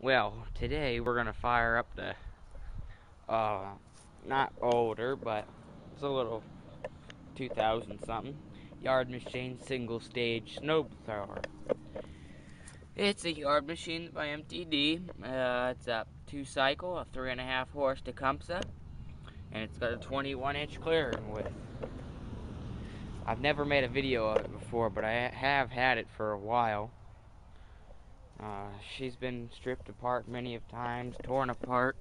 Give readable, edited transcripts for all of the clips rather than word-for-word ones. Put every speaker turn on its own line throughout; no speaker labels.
Well, today we're gonna fire up the, not older, but it's a little 2000 something, yard machine single stage snowblower. It's a yard machine by MTD. It's a 2-cycle, a 3.5 horse Tecumseh, and it's got a 21-inch clearing width. I've never made a video of it before, but I have had it for a while. She's been stripped apart many of times, torn apart,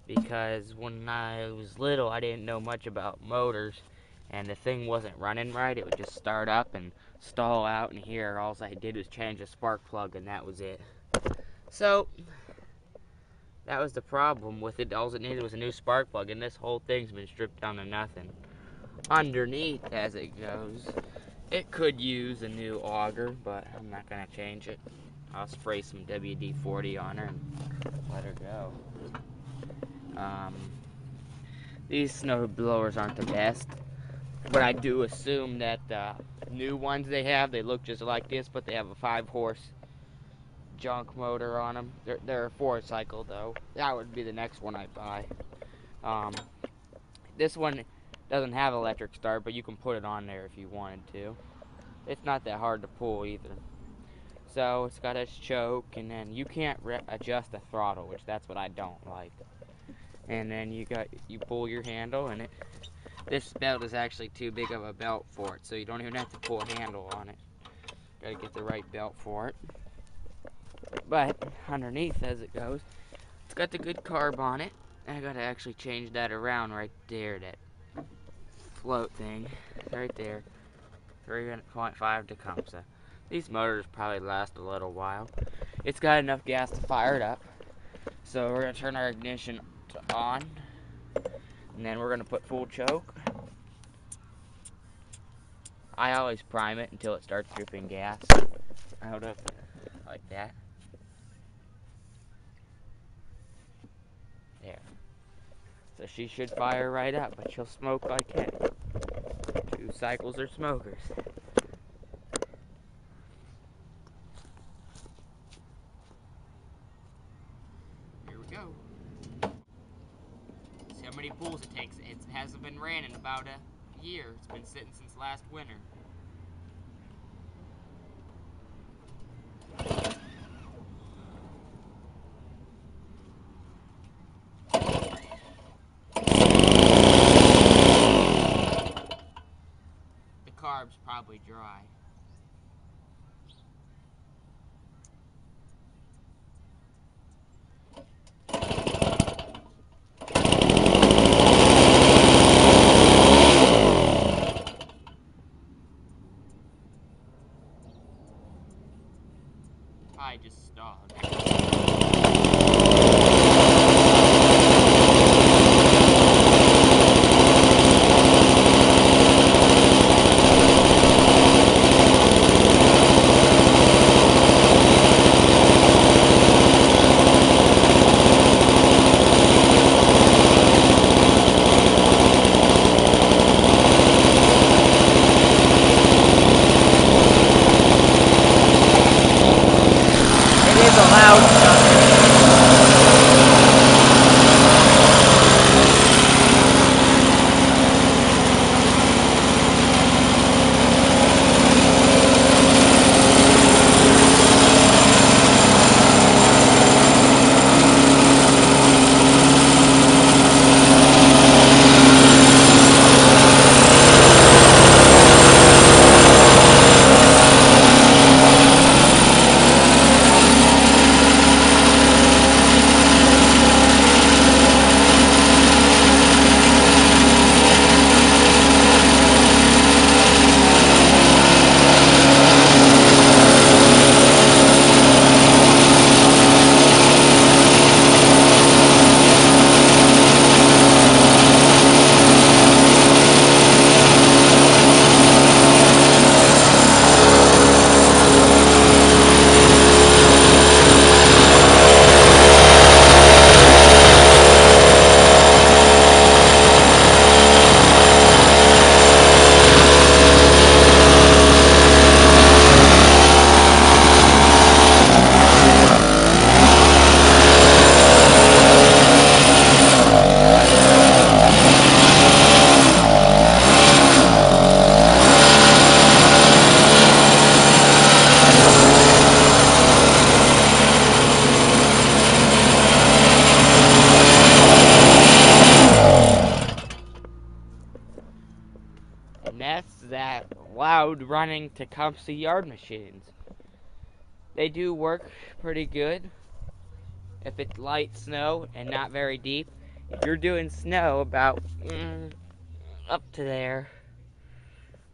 because when I was little I didn't know much about motors, and the thing wasn't running right. It would just start up and stall out, and here all I did was change a spark plug and that was it. So that was the problem with it. All it needed was a new spark plug, and this whole thing's been stripped down to nothing. Underneath, as it goes, it could use a new auger, but I'm not gonna change it. I'll spray some WD-40 on her and let her go. These snow blowers aren't the best, but I do assume that the new ones they look just like this, but they have a 5-horse junk motor on them. They're a 4-cycle though. That would be the next one I buy. This one doesn't have electric start, but you can put it on there if you wanted to. It's not that hard to pull either. So it's got a choke, and then you can't adjust the throttle, which that's what I don't like. And then you pull your handle, and this belt is actually too big of a belt for it, so you don't even have to pull a handle on it. Gotta get the right belt for it. But underneath, as it goes, it's got the good carb on it. I gotta actually change that around right there, that float thing right there. 3.5 Tecumseh. These motors probably last a little while. It's got enough gas to fire it up, so we're gonna turn our ignition on, and then we're gonna put full choke. I always prime it until it starts dripping gas out of it, like that. There. So she should fire right up, but she'll smoke like heck. 2 cycles are smokers. Here we go. See how many pulls it takes. It hasn't been ran in about a year. It's been sitting since last winter. Carb's probably dry. I just stalled. loud running Tecumseh yard machines. They do work pretty good if it's light snow and not very deep. If you're doing snow about up to there,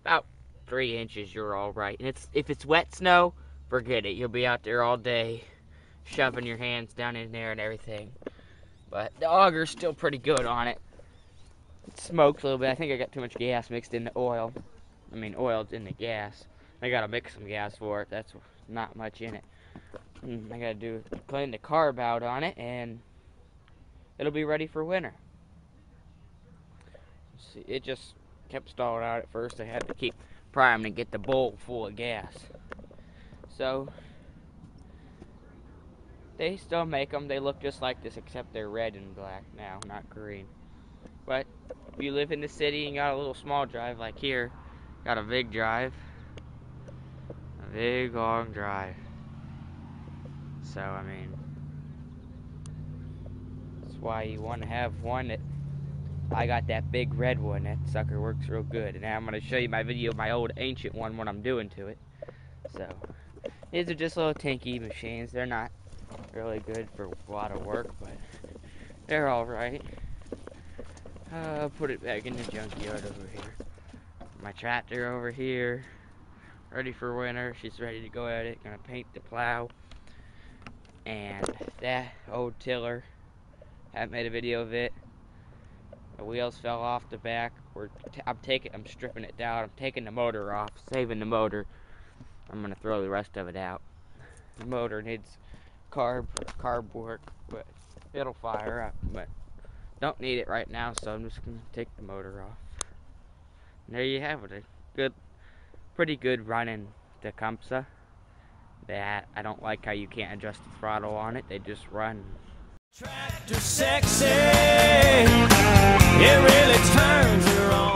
about 3 inches, you're all right. And if it's wet snow, forget it. You'll be out there all day shoving your hands down in there and everything. But the auger's still pretty good on it. It smokes a little bit. I think I got too much gas mixed in the oil. I mean, oil's in the gas. I gotta mix some gas for it. That's not much in it. I gotta clean the carb out on it, and it'll be ready for winter. See, it just kept stalling out at first. I had to keep priming to get the bowl full of gas. So they still make them. They look just like this, except they're red and black now, not green. But if you live in the city and got a little small drive like here, got a big drive, a big long drive. So I mean, that's why you want to have one that. I got that big red one. That sucker works real good. And now I'm going to show you my video of my old ancient one, what I'm doing to it. So, these are just little tinky machines. They're not really good for a lot of work, but they're alright. I'll put it back in the junkyard over here. My tractor over here, ready for winter. She's ready to go at it. Gonna paint the plow. And that old tiller, haven't made a video of it. The wheels fell off the back. I'm stripping it down. I'm taking the motor off, saving the motor. I'm gonna throw the rest of it out. The motor needs carb work, but it'll fire up. But don't need it right now, so I'm just gonna take the motor off. And there you have it. A pretty good running Tecumseh. That I don't like how you can't adjust the throttle on it. They just run. Tractor sexy, it really turns her on.